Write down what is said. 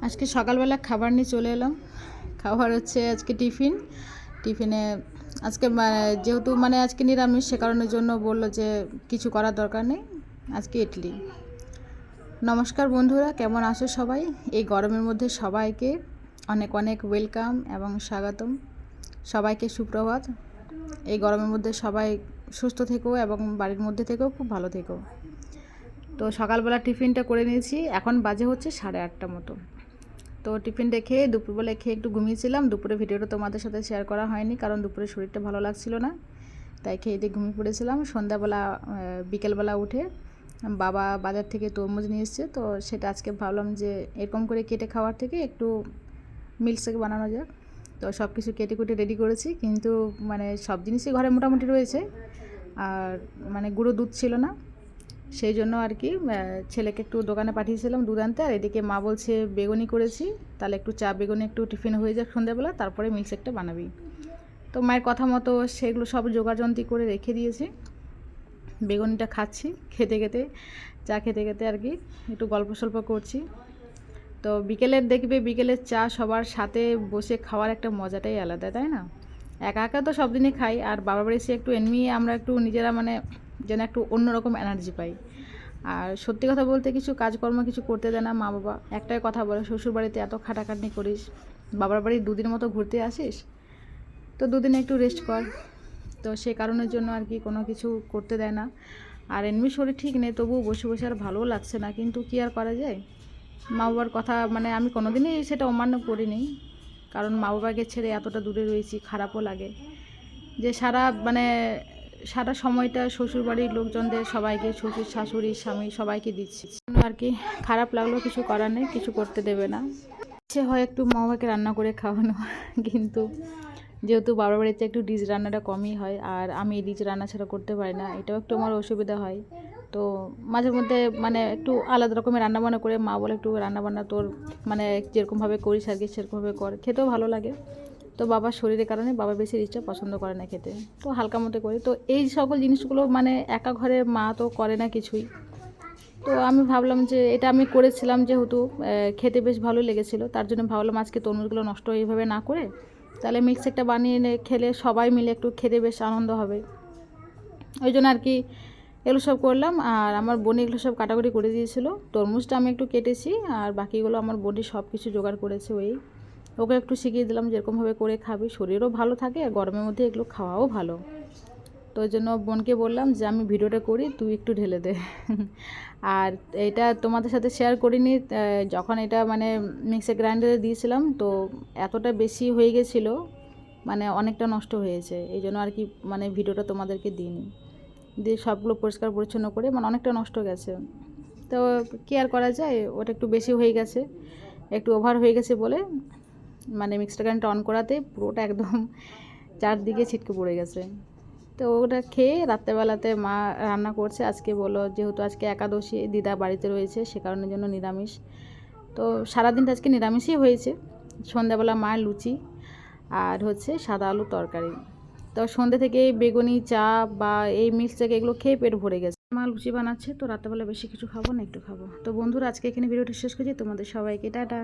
আজকে সকালবেলা খাবার নিয়ে চলে এলাম। খাবার হচ্ছে আজকে টিফিনে আজকে যেহেতু আজকে নিরামিষ, সে কারণের জন্য বললো যে কিছু করার দরকার নেই, আজকে ইডলি। নমস্কার বন্ধুরা, কেমন আছো সবাই? এই গরমের মধ্যে সবাইকে অনেক অনেক ওয়েলকাম এবং স্বাগতম। সবাইকে সুপ্রভাত। এই গরমের মধ্যে সবাই সুস্থ থেকো এবং বাড়ির মধ্যে থেকেও খুব ভালো থেকো। তো সকালবেলা টিফিনটা করে নিয়েছি, এখন বাজে হচ্ছে 8:30 মতো। তো টিফিনটা খেয়ে দুপুরবেলা খেয়ে একটু ঘুমিয়েছিলাম। দুপুরে ভিডিওটা তোমাদের সাথে শেয়ার করা হয়নি, কারণ দুপুরে শরীরটা ভালো লাগছিল না, তাই খেয়ে দিয়ে ঘুমিয়ে পড়েছিলাম। সন্ধ্যাবেলা বিকেলবেলা উঠে বাবা বাজার থেকে তরমুজ নিয়ে এসছে, তো সেটা আজকে ভাবলাম যে এরকম করে কেটে খাওয়ার থেকে একটু মিল্কশেক বানানো যাক। তো সব কিছু কেটে কুটে রেডি করেছি, কিন্তু সব জিনিসই ঘরে মোটামুটি রয়েছে, আর গুঁড়ো দুধ ছিল না, সেই জন্য আর কি ছেলেকে একটু দোকানে পাঠিয়েছিলাম দুধ আনতে। আর এদিকে মা বলছে বেগুনি করেছি, তাহলে একটু চা বেগুনি একটু টিফিন হয়ে যাক সন্ধ্যাবেলা, তারপরে মিল্কশেকটা বানাবি। তো মায়ের কথা মতো সেগুলো সব জোগাড়যন্ত্রী করে রেখে দিয়েছি। বেগুনিটা খাচ্ছি, খেতে খেতে চা খেতে খেতে আর কি একটু গল্প সল্প করছি। তো বিকেলের চা সবার সাথে বসে খাওয়ার একটা মজাটাই আলাদা, তাই না? একা একা তো সব দিনই খাই, আর বাবার বাড়ি এসে একটু এমনি আমরা একটু নিজেরা যেন একটু অন্যরকম এনার্জি পাই। আর সত্যি কথা বলতে কিছু কাজকর্ম কিছু করতে দেয় না মা বাবা। একটাই কথা বলে, শ্বশুর বাড়িতে এত খাটাখাটনি করিস, বাবার বাড়ি দুদিন মতো ঘুরতে আসিস, তো দুদিন একটু রেস্ট কর। তো সে কারণের জন্য আর কি কোনো কিছু করতে দেয় না। আর এমনি শরীর ঠিক নেই, তবুও বসে বসে আর ভালোও লাগছে না, কিন্তু কি আর করা যায়। মা বাবার কথা আমি কোনোদিনই সেটা অমান্য করিনি, কারণ মা বাবাকে ছেড়ে এতটা দূরে রয়েছি, খারাপও লাগে যে সারা সময়টা শ্বশুরবাড়ির লোকজনদের সবাইকে, শ্বশুর শাশুড়ি স্বামী সবাইকে দিচ্ছি আর কি। খারাপ লাগলেও কিছু করার নেই, কিছু করতে দেবে না। ইচ্ছে হয় একটু মা বাবাকে রান্না করে খাওয়ানো, কিন্তু যেহেতু বাবার বাড়িতে একটু ডিশ রান্নাটা কমই হয়, আর আমি ডিশ রান্না ছাড়া করতে পারি না, এটাও একটু আমার অসুবিধা হয়। তো মাঝে মধ্যে একটু আলাদা রকমের রান্নাবান্না করে মা বলে একটু রান্নাবান্না তোর যেরকমভাবে করিস আর কি সেরকমভাবে কর, খেতেও ভালো লাগে। তো বাবার শরীরের কারণে বাবা বেশি রিচটা পছন্দ করে না খেতে, তো হালকা মতো করি। তো এই সকল জিনিসগুলো একা ঘরের মা তো করে না কিছুই। তো আমি ভাবলাম যে এটা আমি করেছিলাম, যেহেতু খেতে বেশ ভালো লেগেছিলো, তার জন্য ভাবলাম আজকে তরমুজগুলো নষ্ট এইভাবে না করে তাহলে মিক্সেকটা বানিয়ে খেলে সবাই মিলে একটু খেতে বেশ আনন্দ হবে। ওই জন্য আর কি এগুলো সব করলাম। আর আমার বোন এগুলো সব কাটাকুটি করে দিয়েছিল। তরমুজটা আমি একটু কেটেছি, আর বাকিগুলো আমার বোনই সব কিছু জোগাড় করেছে। ওকে একটু শিখিয়ে দিলাম যেরকমভাবে করে খাবি, শরীরও ভালো থাকে, আর গরমের মধ্যে এগুলো খাওয়াও ভালো। তো ওই জন্য বোনকে বললাম যে আমি ভিডিওটা করি, তুই একটু ঢেলে দে। আর এটা তোমাদের সাথে শেয়ার করিনি, যখন এটা মিক্সার গ্রাইন্ডারে দিয়েছিলাম, তো এতটা বেশি হয়ে গেছিলো, অনেকটা নষ্ট হয়েছে, এই জন্য আর কি ভিডিওটা তোমাদেরকে দিইনি। দিয়ে সবগুলো পরিষ্কার পরিচ্ছন্ন করে অনেকটা নষ্ট গেছে। তো কী আর করা যায়, ওটা একটু বেশি হয়ে গেছে, একটু ওভার হয়ে গেছে বলে মিক্সার গ্রাইন্ডারটা অন করাতে পুরোটা একদম চারদিকে ছিটকে পড়ে গেছে। তো ওটা খেয়ে রাত্রেবেলাতে মা রান্না করছে আজকে, বলো যেহেতু আজকে একাদশী, দিদা বাড়িতে রয়েছে, সে কারণের জন্য নিরামিষ। তো সারাদিনটা আজকে নিরামিষই হয়েছে। সন্ধ্যাবেলা মায়ের লুচি আর হচ্ছে সাদা আলু তরকারি। তো সন্ধ্যে থেকে বেগুনি চা বা এই মিক্সচার এগুলো খেয়ে পেট ভরে গেছে। মা লুচি বানাচ্ছে, তো রাত্রেবেলা বেশি কিছু খাবো না, একটু খাবো। তো বন্ধুরা, আজকে এখানে ভিডিওটা শেষ করছি। তোমাদের সবাইকে টাটা।